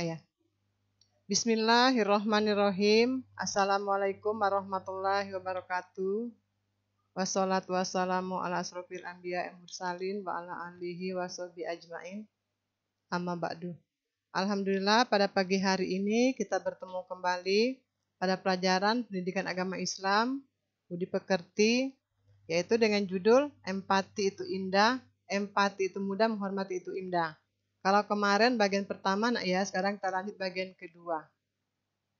ayah. Bismillahirrahmanirrahim. Assalamualaikum warahmatullahi wabarakatuh. Wassalatu wassalamu ala asrofil anbiya mursalin wa ala alihi wa sahbihi ajmain. Amma ba'du. Alhamdulillah pada pagi hari ini kita bertemu kembali pada pelajaran pendidikan agama Islam Budi Pekerti, yaitu dengan judul Empati itu indah, empati itu mudah, menghormati itu indah. Kalau kemarin bagian pertama ya, sekarang kita lanjut bagian kedua,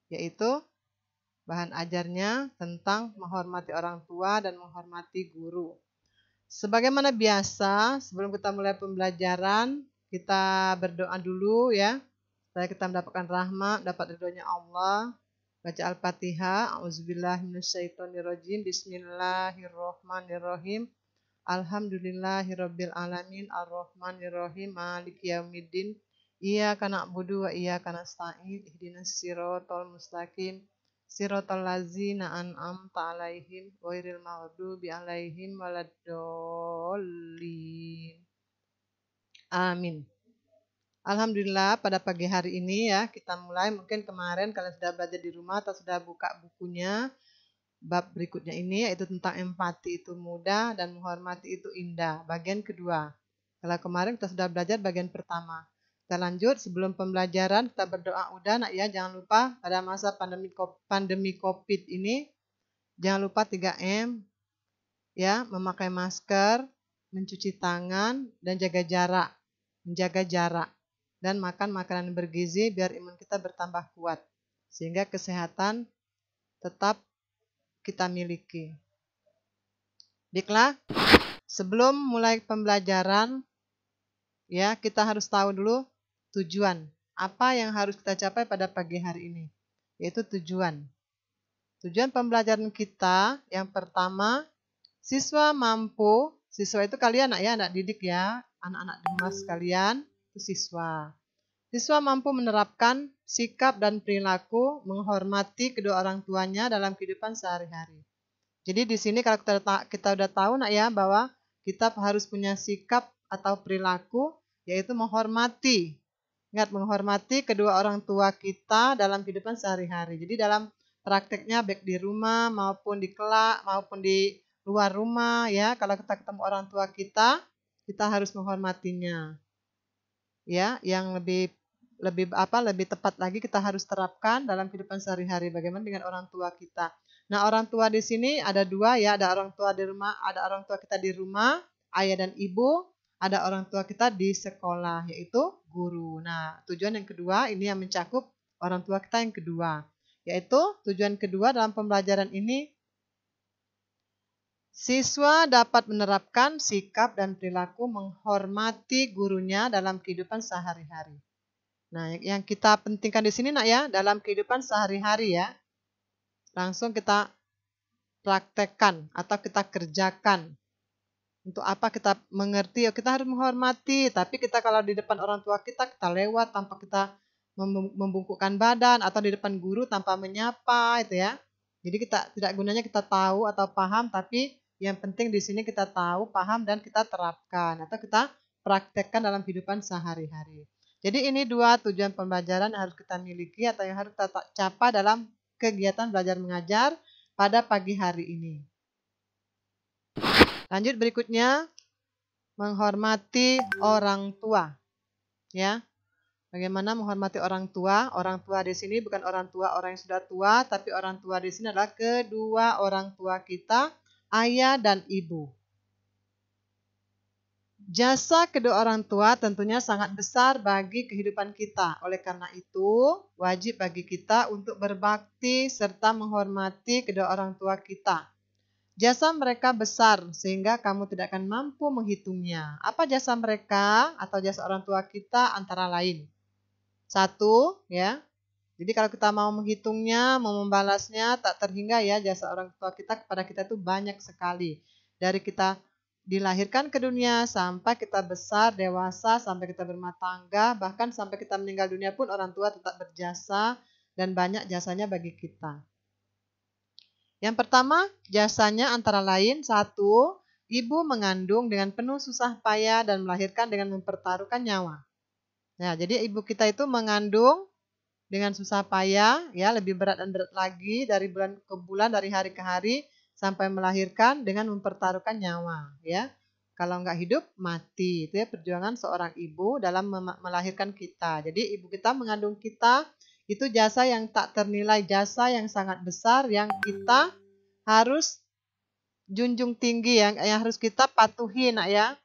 yaitu bahan ajarnya tentang menghormati orang tua dan menghormati guru. Sebagaimana biasa, sebelum kita mulai pembelajaran, kita berdoa dulu ya, supaya kita mendapatkan rahmat, dapat ridhonya Allah. Baca Al-Fatihah. A'udzubillahiminasyaitonirrajim. Bismillahirrahmanirrahim. Alhamdulillahirabbil alamin arrahmanirrahim maliki yaumiddin. Iyyaka na'budu wa iyyaka nasta'in. Ihdinas siratal mustaqim. Siratal ladzina an'amta 'alaihim ghairil maghdubi 'alaihim waladdallin. Amin. Alhamdulillah pada pagi hari ini ya kita mulai, mungkin kemarin kalian sudah belajar di rumah atau sudah buka bukunya. Bab berikutnya ini yaitu tentang empati itu mudah dan menghormati itu indah, bagian kedua. Kalau kemarin kita sudah belajar bagian pertama. Kita lanjut, sebelum pembelajaran kita berdoa udah nak ya, jangan lupa pada masa pandemi Covid ini jangan lupa 3M ya, memakai masker, mencuci tangan dan menjaga jarak dan makan makanan bergizi biar imun kita bertambah kuat sehingga kesehatan tetap kita miliki. Baiklah, sebelum mulai pembelajaran ya, kita harus tahu dulu tujuan. Apa yang harus kita capai pada pagi hari ini? Yaitu tujuan. Tujuan pembelajaran kita yang pertama, siswa itu kalian ya, anak didik ya, anak-anak dimas kalian, itu siswa. Siswa mampu menerapkan sikap dan perilaku menghormati kedua orang tuanya dalam kehidupan sehari-hari. Jadi di sini kalau kita udah tahu nak ya, bahwa kita harus punya sikap atau perilaku yaitu menghormati. Ingat, menghormati kedua orang tua kita dalam kehidupan sehari-hari. Jadi dalam prakteknya baik di rumah maupun di kelas maupun di luar rumah ya, kalau kita ketemu orang tua kita harus menghormatinya. Ya, yang lebih tepat lagi kita harus terapkan dalam kehidupan sehari-hari bagaimana dengan orang tua kita. Nah, orang tua di sini ada dua ya, ada orang tua di rumah, ada orang tua kita di rumah, ayah dan ibu, ada orang tua kita di sekolah yaitu guru. Nah, tujuan yang kedua ini yang mencakup orang tua kita yang kedua, yaitu tujuan kedua dalam pembelajaran ini, siswa dapat menerapkan sikap dan perilaku menghormati gurunya dalam kehidupan sehari-hari. Nah, yang kita pentingkan di sini nak ya, dalam kehidupan sehari-hari ya, langsung kita praktekkan atau kita kerjakan. Untuk apa kita mengerti? Ya, kita harus menghormati. Tapi kita kalau di depan orang tua kita lewat tanpa kita membungkukkan badan, atau di depan guru tanpa menyapa, itu ya. Jadi kita tidak gunanya kita tahu atau paham, tapi yang penting di sini kita tahu, paham dan kita terapkan atau kita praktekkan dalam kehidupan sehari-hari. Jadi ini dua tujuan pembelajaran yang harus kita miliki atau yang harus kita capai dalam kegiatan belajar mengajar pada pagi hari ini. Lanjut berikutnya, menghormati orang tua. Ya. Bagaimana menghormati orang tua? Orang tua di sini bukan orang tua orang yang sudah tua, tapi orang tua di sini adalah kedua orang tua kita, ayah dan ibu. Jasa kedua orang tua tentunya sangat besar bagi kehidupan kita. Oleh karena itu, wajib bagi kita untuk berbakti serta menghormati kedua orang tua kita. Jasa mereka besar sehingga kamu tidak akan mampu menghitungnya. Apa jasa mereka atau jasa orang tua kita? Antara lain. 1, ya. Jadi kalau kita mau menghitungnya, mau membalasnya, tak terhingga ya, jasa orang tua kita kepada kita itu banyak sekali. Dari kita dilahirkan ke dunia sampai kita besar, dewasa, sampai kita berumah tangga, bahkan sampai kita meninggal dunia pun orang tua tetap berjasa dan banyak jasanya bagi kita. Yang pertama, jasanya antara lain 1, ibu mengandung dengan penuh susah payah dan melahirkan dengan mempertaruhkan nyawa. Nah, jadi ibu kita itu mengandung dengan susah payah, ya lebih berat dan berat lagi dari bulan ke bulan, dari hari ke hari sampai melahirkan dengan mempertaruhkan nyawa, ya. Kalau nggak hidup mati, itu ya perjuangan seorang ibu dalam melahirkan kita. Jadi ibu kita mengandung kita itu jasa yang tak ternilai, jasa yang sangat besar yang kita harus junjung tinggi, yang harus kita patuhi, nak ya.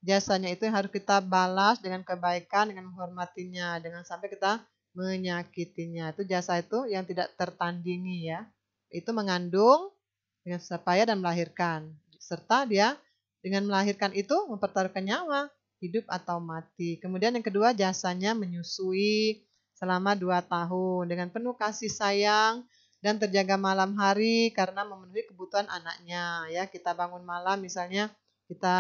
Jasanya itu yang harus kita balas dengan kebaikan, dengan menghormatinya, dengan sampai kita menyakitinya. Itu jasa itu yang tidak tertandingi, ya. Itu mengandung dengan susah payah dan melahirkan. Serta dia dengan melahirkan itu mempertaruhkan nyawa, hidup atau mati. Kemudian yang kedua, jasanya menyusui selama 2 tahun dengan penuh kasih sayang dan terjaga malam hari karena memenuhi kebutuhan anaknya, ya. Kita bangun malam misalnya kita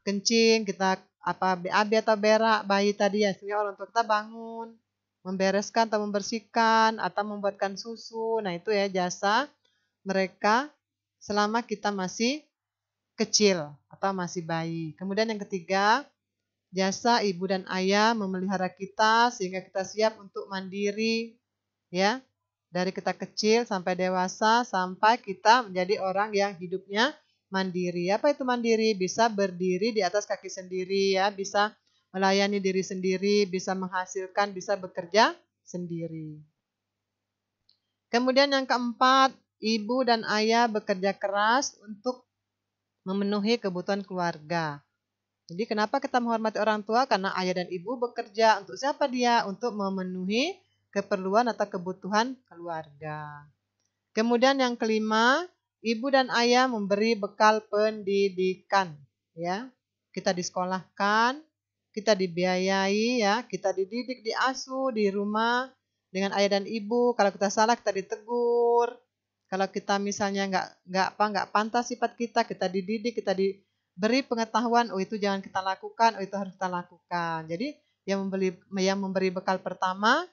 kencing, kita BAB atau berak bayi tadi, ya, sehingga orang tua kita bangun, membereskan atau membersihkan atau membuatkan susu. Nah, itu ya jasa mereka selama kita masih kecil atau masih bayi. Kemudian yang ketiga, jasa ibu dan ayah memelihara kita sehingga kita siap untuk mandiri, ya. Dari kita kecil sampai dewasa sampai kita menjadi orang yang hidupnya mandiri. Apa itu mandiri? Bisa berdiri di atas kaki sendiri, ya, bisa melayani diri sendiri, bisa menghasilkan, bisa bekerja sendiri. Kemudian yang keempat, ibu dan ayah bekerja keras untuk memenuhi kebutuhan keluarga. Jadi kenapa kita menghormati orang tua? Karena ayah dan ibu bekerja. Untuk siapa dia? Untuk memenuhi keperluan atau kebutuhan keluarga. Kemudian yang kelima, ibu dan ayah memberi bekal pendidikan, ya. Kita disekolahkan, kita dibiayai, ya, kita dididik, diasuh di rumah dengan ayah dan ibu. Kalau kita salah kita ditegur. Kalau kita misalnya nggak pantas sifat kita dididik, kita diberi pengetahuan, oh itu jangan kita lakukan, oh itu harus kita lakukan. Jadi yang memberi bekal pertama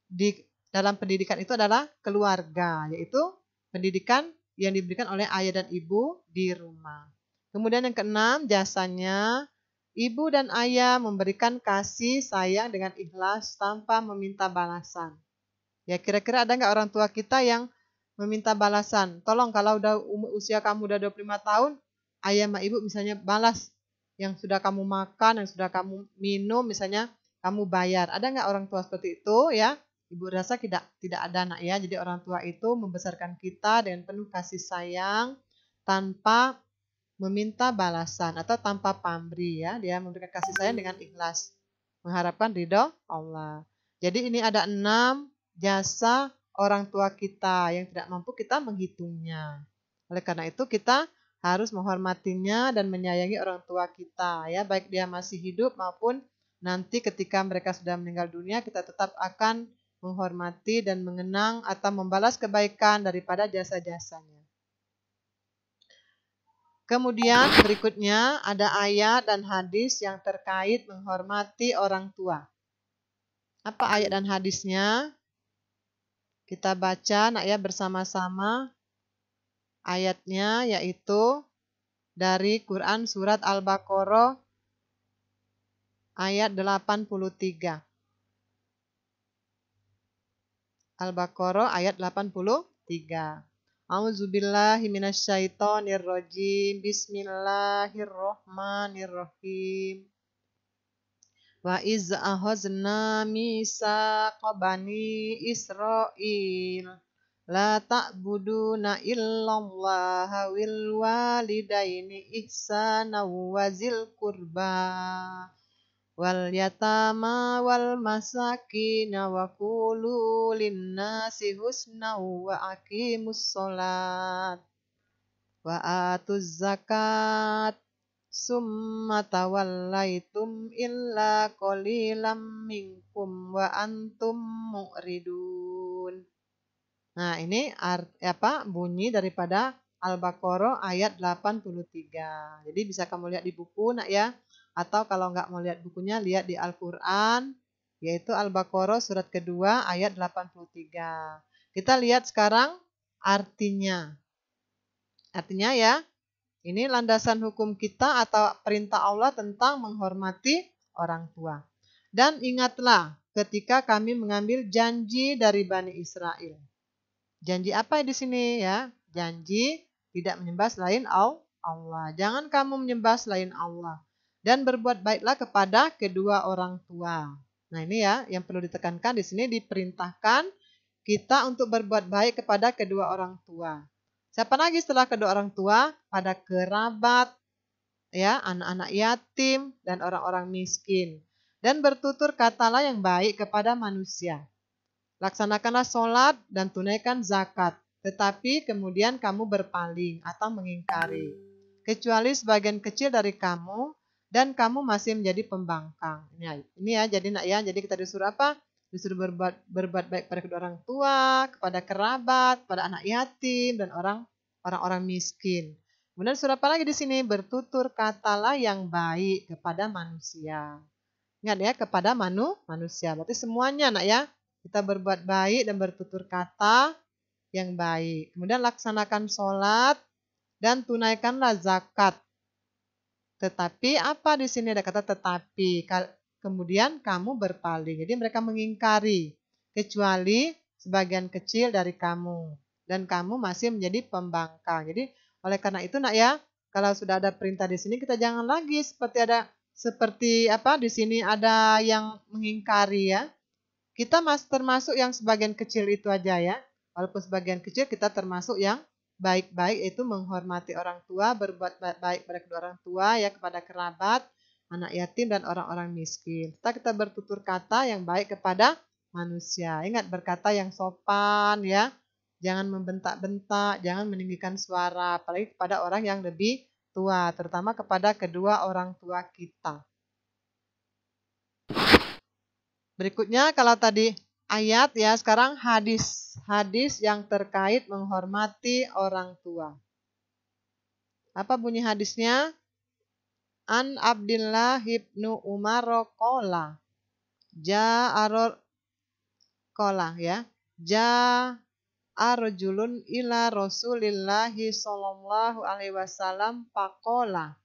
di dalam pendidikan itu adalah keluarga, yaitu pendidikan yang diberikan oleh ayah dan ibu di rumah. Kemudian yang keenam, jasanya ibu dan ayah memberikan kasih sayang dengan ikhlas tanpa meminta balasan. Ya, kira-kira ada nggak orang tua kita yang meminta balasan? Tolong kalau udah usia kamu udah 25 tahun, ayah sama ibu misalnya balas yang sudah kamu makan, yang sudah kamu minum, misalnya kamu bayar. Ada nggak orang tua seperti itu, ya? Ibu rasa tidak ada, nak ya. Jadi orang tua itu membesarkan kita dengan penuh kasih sayang tanpa meminta balasan atau tanpa pamrih, ya. Dia memberikan kasih sayang dengan ikhlas, mengharapkan ridho Allah. Jadi ini ada 6 jasa orang tua kita yang tidak mampu kita menghitungnya. Oleh karena itu kita harus menghormatinya dan menyayangi orang tua kita, ya, baik dia masih hidup maupun nanti ketika mereka sudah meninggal dunia, kita tetap akan menghormati dan mengenang atau membalas kebaikan daripada jasa-jasanya. Kemudian berikutnya ada ayat dan hadis yang terkait menghormati orang tua. Apa ayat dan hadisnya? Kita baca, nak ya, bersama-sama. Ayatnya yaitu dari Quran surat Al-Baqarah ayat 83. Al-Baqarah ayat 83. A'udzubillahi minasyaitonirrajim. Bismillahirrahmanirrahim. Wa iz akhadna mitsaqa bani Israil la ta'buduna illallaha wal walidaini ihsana wa zil qurba wal yatama wal masakin wa qulu linnasi husna wa aqimus sholat wa atuz zakat summa tawallaitum illa qalilam minkum wa antum mu'ridun. Nah, ini bunyi daripada Al-Baqarah ayat 83. Jadi bisa kamu lihat di buku, nak ya. Atau kalau nggak mau lihat bukunya, lihat di Al-Quran, yaitu Al-Baqarah surat kedua ayat 83. Kita lihat sekarang artinya. Artinya, ya, ini landasan hukum kita atau perintah Allah tentang menghormati orang tua. Dan ingatlah ketika kami mengambil janji dari Bani Israel. Janji apa di sini ya? Janji tidak menyembah selain Allah. Jangan kamu menyembah selain Allah. Dan berbuat baiklah kepada kedua orang tua. Nah ini ya yang perlu ditekankan di sini, diperintahkan kita untuk berbuat baik kepada kedua orang tua. Siapa lagi setelah kedua orang tua? Pada kerabat, ya, anak-anak yatim dan orang-orang miskin. Dan bertutur katalah yang baik kepada manusia. Laksanakanlah sholat dan tunaikan zakat, tetapi kemudian kamu berpaling atau mengingkari. Kecuali sebagian kecil dari kamu dan kamu masih menjadi pembangkang. Ini ya, jadi nak ya, jadi kita disuruh apa? Disuruh berbuat baik pada kedua orang tua, kepada kerabat, pada anak yatim dan orang-orang miskin. Kemudian surah apa lagi di sini? Bertutur katalah yang baik kepada manusia. Ingat ya, kepada manusia. Berarti semuanya nak ya. Kita berbuat baik dan bertutur kata yang baik. Kemudian laksanakan sholat dan tunaikanlah zakat. Tetapi apa di sini ada kata tetapi. Kemudian kamu berpaling. Jadi mereka mengingkari. Kecuali sebagian kecil dari kamu. Dan kamu masih menjadi pembangkang. Jadi oleh karena itu nak ya, kalau sudah ada perintah di sini kita jangan lagi seperti apa di sini ada yang mengingkari ya. Kita termasuk yang sebagian kecil itu aja ya. Walaupun sebagian kecil kita termasuk yang baik-baik, itu menghormati orang tua, berbuat baik pada kedua orang tua ya, kepada kerabat, anak yatim dan orang-orang miskin. Kita bertutur kata yang baik kepada manusia. Ingat berkata yang sopan ya. Jangan membentak-bentak, jangan meninggikan suara, apalagi kepada orang yang lebih tua, terutama kepada kedua orang tua kita. Berikutnya kalau tadi ayat ya, sekarang hadis. Hadis yang terkait menghormati orang tua. Apa bunyi hadisnya? An Abdillah ibnu Umar qala. Ja'arul qala ya. Ja'arjulun ila Rasulillahi sallallahu alaihi wasallam faqala.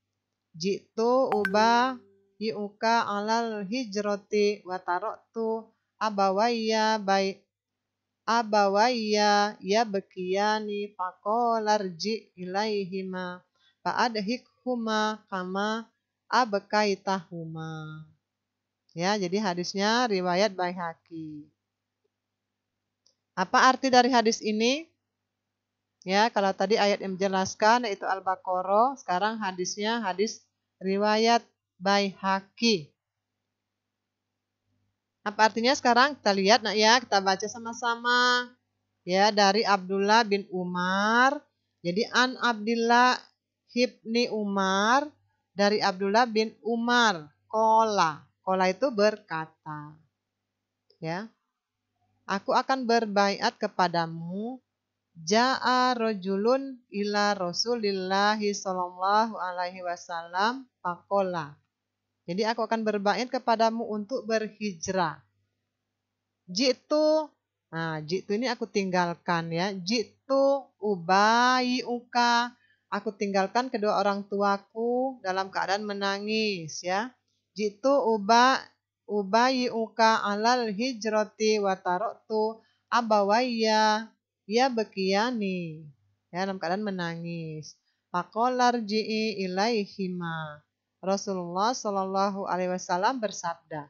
Jitu uba yuka alal hijrati wa taraktu abawayya ya bekiyani faqalarji ilaihima fa'adhikhuma kama abkaitahuma. Ya, jadi hadisnya riwayat Baihaqi. Apa arti dari hadis ini? Ya, kalau tadi ayat yang menjelaskan yaitu Al-Baqarah, sekarang hadisnya hadis riwayat Baihaqi. Apa artinya sekarang? Kita lihat nak ya, kita baca sama-sama. Ya, dari Abdullah bin Umar. Jadi an Abdillah ibni Umar, dari Abdullah bin Umar. Kola itu berkata. Ya. Aku akan berbaiat kepadamu. Ja'a rajulun ila Rasulillahi sallallahu alaihi wasallam faqala. Jadi aku akan berbaiat kepadamu untuk berhijrah. Jitu, nah jitu ini aku tinggalkan ya. Jitu ubayiuka, aku tinggalkan kedua orang tuaku dalam keadaan menangis ya. Jitu ubayiuka alal hijrati wa taraktu abawayya ya bekiyani, ya dalam keadaan menangis. Faqalarji'i ilaihima. Rasulullah Shallallahu alaihi wasallam bersabda,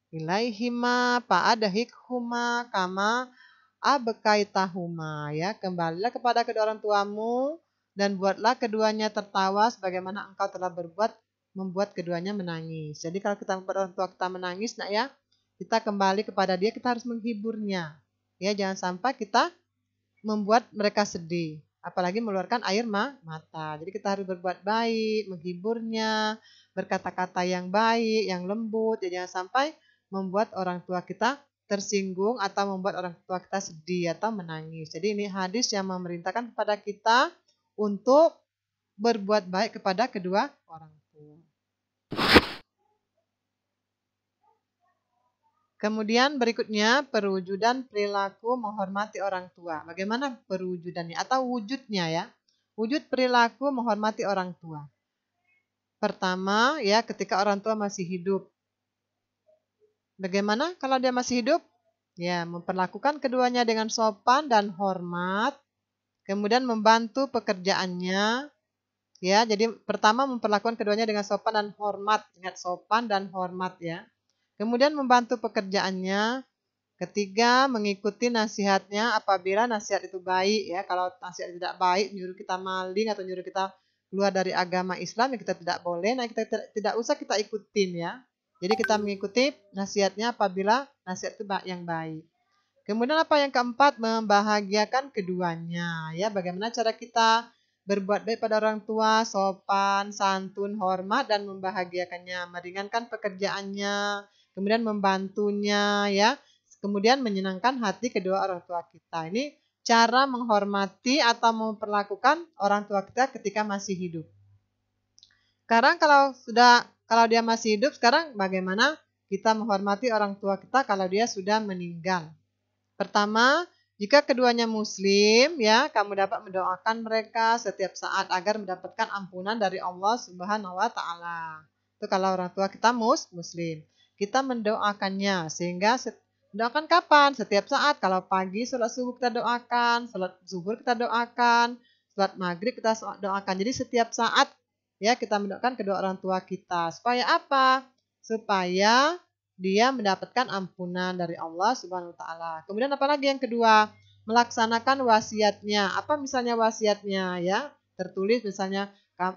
ilaihima fa'adhikhuma kama abkaitahuma, ya, kembalilah kepada kedua orang tuamu dan buatlah keduanya tertawa sebagaimana engkau telah membuat keduanya menangis. Jadi kalau kita membuat orang tua kita menangis nak ya, kita kembali kepada dia, kita harus menghiburnya. Ya, jangan sampai kita membuat mereka sedih, apalagi mengeluarkan air mata. Jadi kita harus berbuat baik, menghiburnya, berkata-kata yang baik, yang lembut. Ya, jangan sampai membuat orang tua kita tersinggung atau membuat orang tua kita sedih atau menangis. Jadi ini hadis yang memerintahkan kepada kita untuk berbuat baik kepada kedua orang tua. Kemudian berikutnya perwujudan perilaku menghormati orang tua. Bagaimana perwujudannya atau wujudnya ya? Wujud perilaku menghormati orang tua. Pertama ya, ketika orang tua masih hidup. Bagaimana kalau dia masih hidup? Ya, memperlakukan keduanya dengan sopan dan hormat, kemudian membantu pekerjaannya. Ya, jadi pertama memperlakukan keduanya dengan sopan dan hormat. Ingat, sopan dan hormat ya. Kemudian membantu pekerjaannya. Ketiga, mengikuti nasihatnya apabila nasihat itu baik ya. Kalau nasihat tidak baik, nyuruh kita maling atau nyuruh kita keluar dari agama Islam, ya kita tidak boleh. Nah, kita tidak usah kita ikutin ya. Jadi kita mengikuti nasihatnya apabila nasihat itu yang baik. Kemudian apa yang keempat, membahagiakan keduanya ya. Bagaimana cara kita berbuat baik pada orang tua, sopan, santun, hormat dan membahagiakannya, meringankan pekerjaannya, kemudian membantunya ya. Kemudian menyenangkan hati kedua orang tua kita. Ini cara menghormati atau memperlakukan orang tua kita ketika masih hidup. Sekarang kalau dia masih hidup, sekarang bagaimana kita menghormati orang tua kita kalau dia sudah meninggal? Pertama, jika keduanya muslim, ya, kamu dapat mendoakan mereka setiap saat agar mendapatkan ampunan dari Allah Subhanahu wa taala. Itu kalau orang tua kita muslim. Kita mendoakannya sehingga doakan kapan? Setiap saat. Kalau pagi salat subuh kita doakan, salat zuhur kita doakan, salat maghrib kita doakan. Jadi setiap saat ya kita mendoakan kedua orang tua kita. Supaya apa? Supaya dia mendapatkan ampunan dari Allah Subhanahu wa taala. Kemudian apalagi yang kedua? Melaksanakan wasiatnya. Apa misalnya wasiatnya ya? Tertulis misalnya,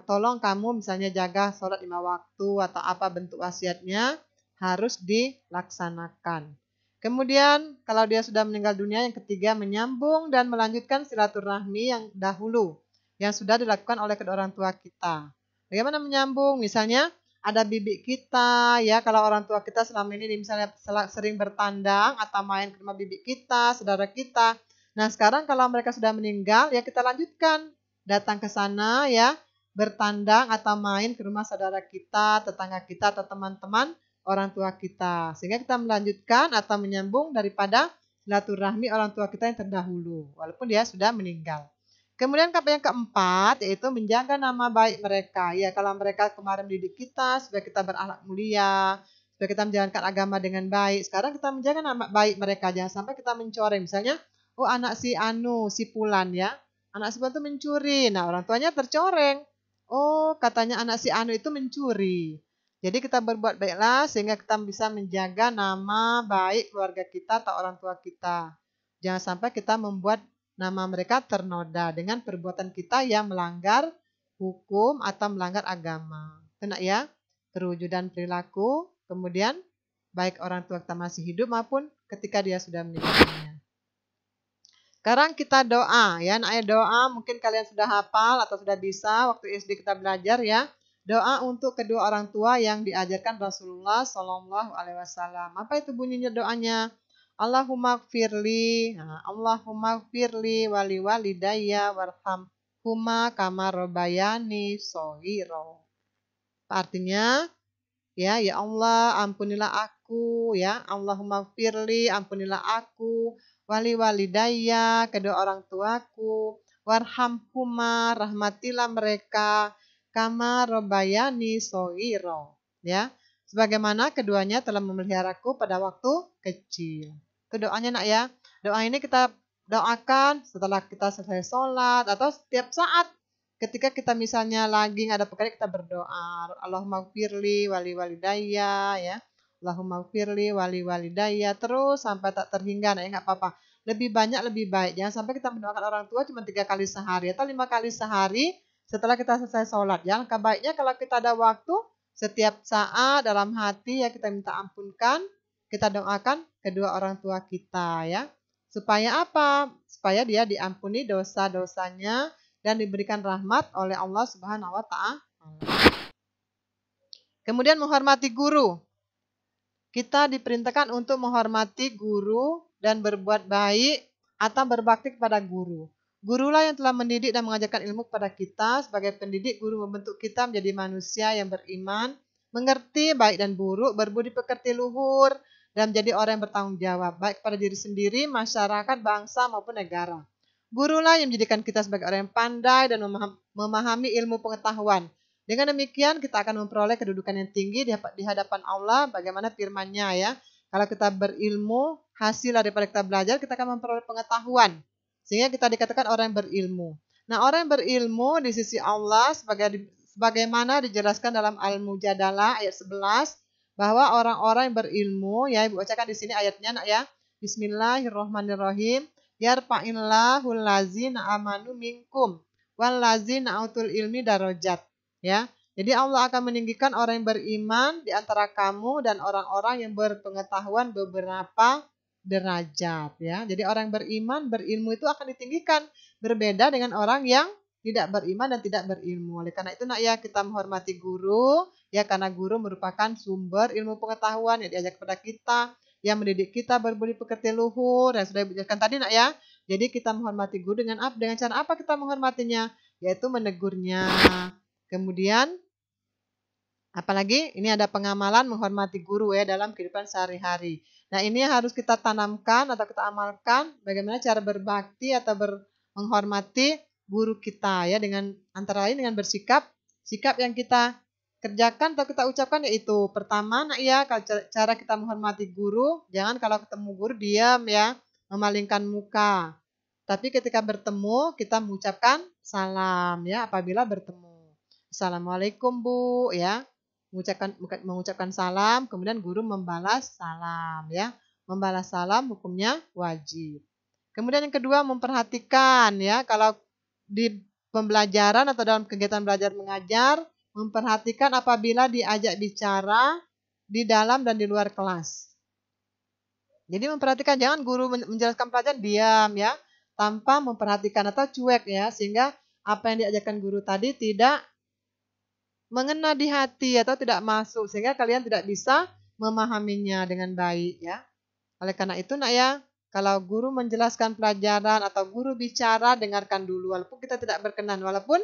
tolong kamu misalnya jaga sholat 5 waktu atau apa bentuk wasiatnya harus dilaksanakan. Kemudian kalau dia sudah meninggal dunia, yang ketiga menyambung dan melanjutkan silaturahmi yang dahulu yang sudah dilakukan oleh kedua orang tua kita. Bagaimana menyambung? Misalnya ada bibi kita ya, kalau orang tua kita selama ini misalnya sering bertandang atau main ke rumah bibi kita, saudara kita. Nah, sekarang kalau mereka sudah meninggal ya kita lanjutkan datang ke sana ya, bertandang atau main ke rumah saudara kita, tetangga kita atau teman-teman orang tua kita. Sehingga kita melanjutkan atau menyambung daripada silaturahmi orang tua kita yang terdahulu walaupun dia sudah meninggal. Kemudian yang keempat yaitu menjaga nama baik mereka. Ya, kalau mereka kemarin mendidik kita supaya kita berakhlak mulia, supaya kita menjalankan agama dengan baik. Sekarang kita menjaga nama baik mereka, jangan sampai kita mencoreng. Misalnya, oh anak si Anu, si Pulan ya. Anak si Pulan itu mencuri. Nah, orang tuanya tercoreng. Oh, katanya anak si Anu itu mencuri. Jadi kita berbuat baiklah sehingga kita bisa menjaga nama baik keluarga kita atau orang tua kita. Jangan sampai kita membuat nama mereka ternoda dengan perbuatan kita yang melanggar hukum atau melanggar agama. Kena ya, perwujudan perilaku, kemudian baik orang tua kita masih hidup maupun ketika dia sudah meninggal dunia. Sekarang kita doa ya, doa mungkin kalian sudah hafal atau sudah bisa waktu SD kita belajar ya. Doa untuk kedua orang tua yang diajarkan Rasulullah Shallallahu Alaihi Wasallam. Apa itu bunyinya doanya? Allahumma gfirli, Allahumma gfirli wali walidayya warhamhuma kama rabbayani shaghira. Artinya, ya Allah ampunilah aku ya, Allahumma gfirli, ampunilah aku, wali walidayya, kedua orang tuaku, warhamhuma, rahmatilah mereka, kama rabbayani shaghira, ya. Sebagaimana keduanya telah memeliharaku pada waktu kecil. Itu doanya nak ya. Doa ini kita doakan setelah kita selesai sholat atau setiap saat ketika kita misalnya lagi nggak ada pekerjaan kita berdoa. Allahumma gfirli wali walidayya ya. Allahumma gfirli wali walidayya terus sampai tak terhingga. Nah, ya nggak apa-apa. Lebih banyak lebih baik. Jangan sampai kita mendoakan orang tua cuma 3 kali sehari atau 5 kali sehari setelah kita selesai sholat. Yang baiknya kalau kita ada waktu setiap saat dalam hati ya kita minta ampunkan, kita doakan kedua orang tua kita ya. Supaya apa? Supaya dia diampuni dosa-dosanya dan diberikan rahmat oleh Allah Subhanahu wa taala. Kemudian menghormati guru. Kita diperintahkan untuk menghormati guru dan berbuat baik atau berbakti kepada guru. Gurulah yang telah mendidik dan mengajarkan ilmu kepada kita. Sebagai pendidik, guru membentuk kita menjadi manusia yang beriman, mengerti baik dan buruk, berbudi pekerti luhur, dan menjadi orang yang bertanggung jawab, baik kepada diri sendiri, masyarakat, bangsa, maupun negara. Gurulah yang menjadikan kita sebagai orang yang pandai dan memahami ilmu pengetahuan. Dengan demikian kita akan memperoleh kedudukan yang tinggi di hadapan Allah, bagaimana firman-Nya ya. Kalau kita berilmu, hasil daripada kita belajar, kita akan memperoleh pengetahuan. Sehingga kita dikatakan orang yang berilmu. Nah, orang yang berilmu di sisi Allah sebagaimana dijelaskan dalam Al-Mujadalah ayat 11 bahwa orang-orang yang berilmu, ya Ibu bacakan di sini ayatnya nak ya. Bismillahirrahmanirrahim. Yarfa'illahul ladzina amanu minkum wal ladzina utul ilmi darajat. Ya. Jadi Allah akan meninggikan orang yang beriman di antara kamu dan orang-orang yang berpengetahuan beberapa derajat ya. Jadi orang yang beriman, berilmu itu akan ditinggikan, berbeda dengan orang yang tidak beriman dan tidak berilmu. Oleh karena itu nak ya, kita menghormati guru ya, karena guru merupakan sumber ilmu pengetahuan yang diajak kepada kita, yang mendidik kita berbudi pekerti luhur yang sudah dijelaskan tadi nak ya. Jadi kita menghormati guru dengan cara apa kita menghormatinya? Yaitu menegurnya. Kemudian apalagi ini ada pengamalan menghormati guru ya dalam kehidupan sehari-hari. Nah, ini harus kita tanamkan atau kita amalkan bagaimana cara berbakti atau menghormati guru kita ya, dengan antara lain dengan sikap yang kita kerjakan atau kita ucapkan, yaitu pertama nak ya, kalau cara kita menghormati guru, jangan kalau ketemu guru diam ya, memalingkan muka. Tapi ketika bertemu kita mengucapkan salam ya, apabila bertemu. Assalamualaikum Bu ya. Mengucapkan salam, kemudian guru membalas salam ya. Membalas salam hukumnya wajib. Kemudian yang kedua, memperhatikan ya, kalau di pembelajaran atau dalam kegiatan belajar mengajar, memperhatikan apabila diajak bicara di dalam dan di luar kelas. Jadi memperhatikan, jangan guru menjelaskan pelajaran diam ya, tanpa memperhatikan atau cuek ya, sehingga apa yang diajarkan guru tadi tidak mengena di hati atau tidak masuk, sehingga kalian tidak bisa memahaminya dengan baik ya. Oleh karena itu nak ya, kalau guru menjelaskan pelajaran atau guru bicara, dengarkan dulu walaupun kita tidak berkenan, walaupun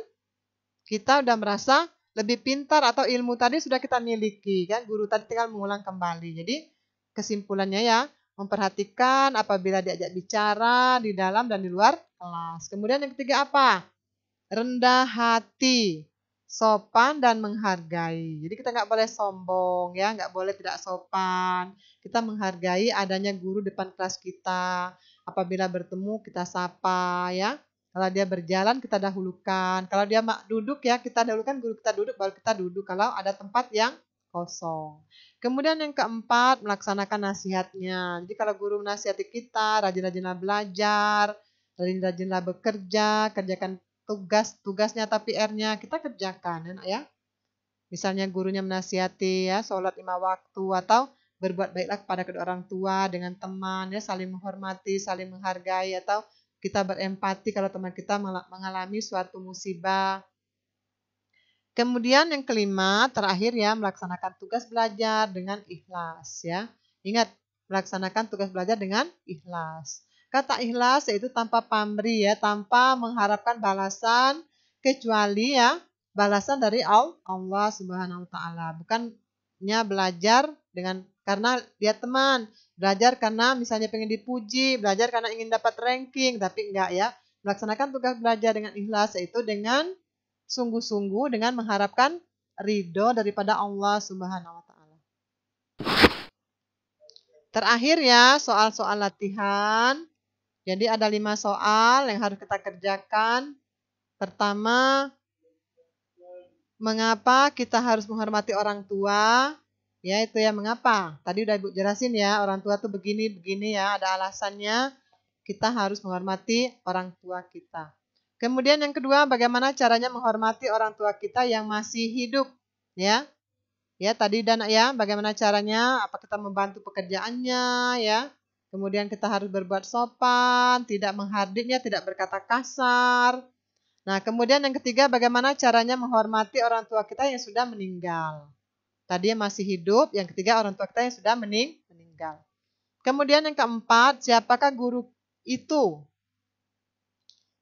kita sudah merasa lebih pintar atau ilmu tadi sudah kita miliki kan, guru tadi tinggal mengulang kembali. Jadi kesimpulannya ya, memperhatikan apabila diajak bicara di dalam dan di luar kelas. Kemudian yang ketiga apa? Rendah hati, sopan dan menghargai. Jadi kita nggak boleh sombong ya, nggak boleh tidak sopan. Kita menghargai adanya guru depan kelas kita. Apabila bertemu kita sapa ya. Kalau dia berjalan kita dahulukan. Kalau dia duduk ya, kita dahulukan guru kita duduk baru kita duduk kalau ada tempat yang kosong. Kemudian yang keempat, melaksanakan nasihatnya. Jadi kalau guru menasihati kita, rajin-rajinlah belajar, rajin-rajinlah bekerja, kerjakan tugasnya atau PR-nya kita kerjakan ya nak ya. Misalnya gurunya menasihati ya, sholat 5 waktu atau berbuat baiklah kepada kedua orang tua, dengan teman ya, saling menghormati, saling menghargai, atau kita berempati kalau teman kita mengalami suatu musibah. Kemudian yang kelima, terakhir ya, melaksanakan tugas belajar dengan ikhlas ya. Ingat, melaksanakan tugas belajar dengan ikhlas. Kata ikhlas yaitu tanpa pamrih ya, tanpa mengharapkan balasan, kecuali ya balasan dari Allah Subhanahu wa taala. Bukannya belajar karena dia teman, belajar karena misalnya pengen dipuji, belajar karena ingin dapat ranking, tapi enggak ya. Melaksanakan tugas belajar dengan ikhlas yaitu dengan sungguh-sungguh, dengan mengharapkan ridho daripada Allah Subhanahu wa taala. Terakhir ya, soal-soal latihan. Jadi ada 5 soal yang harus kita kerjakan. Pertama, mengapa kita harus menghormati orang tua? Ya, itu ya, mengapa. Tadi udah Ibu jelasin ya, orang tua tuh begini ya, ada alasannya kita harus menghormati orang tua kita. Kemudian yang kedua, bagaimana caranya menghormati orang tua kita yang masih hidup? Ya, tadi dan ya, bagaimana caranya? Apa kita membantu pekerjaannya ya? Kemudian kita harus berbuat sopan, tidak menghardiknya, tidak berkata kasar. Nah, kemudian yang ketiga, bagaimana caranya menghormati orang tua kita yang sudah meninggal. Tadi yang masih hidup, yang ketiga orang tua kita yang sudah meninggal. Kemudian yang keempat, siapakah guru itu?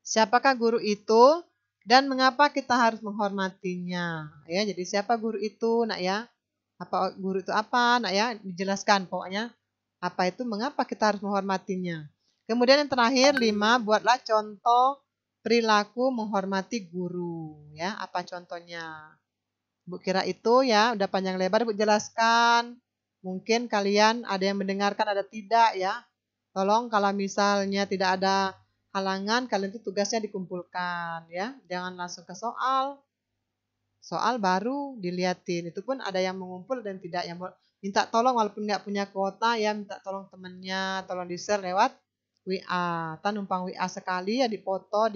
Siapakah guru itu dan mengapa kita harus menghormatinya? Ya, jadi siapa guru itu, nak ya? Apa guru itu apa, nak ya? Dijelaskan pokoknya. Apa itu, mengapa kita harus menghormatinya. Kemudian yang terakhir 5, buatlah contoh perilaku menghormati guru. Ya, apa contohnya? Bu kira itu ya, udah panjang lebar Bu jelaskan. Mungkin kalian ada yang mendengarkan, ada tidak ya. Tolong kalau misalnya tidak ada halangan, kalian itu tugasnya dikumpulkan ya. Jangan langsung ke soal. Soal baru diliatin. Itu pun ada yang mengumpul dan tidak yang minta tolong walaupun nggak punya kuota ya, minta tolong temennya, tolong di-share lewat WA. Tan numpang WA sekali ya dipoto,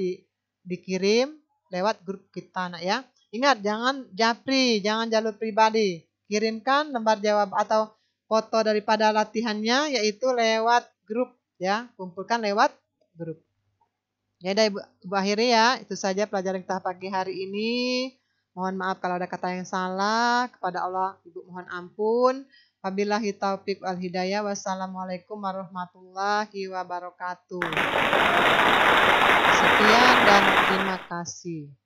dikirim lewat grup kita nak ya. Ingat jangan japri, jangan jalur pribadi. Kirimkan lembar jawab atau foto daripada latihannya yaitu lewat grup ya, kumpulkan lewat grup. Ya udah Ibu akhiri ya, itu saja pelajaran kita pagi hari ini. Mohon maaf kalau ada kata yang salah. Kepada Allah Ibu mohon ampun. Wabillahi taufiq wal hidayah. Wassalamualaikum warahmatullahi wabarakatuh. Sekian dan terima kasih.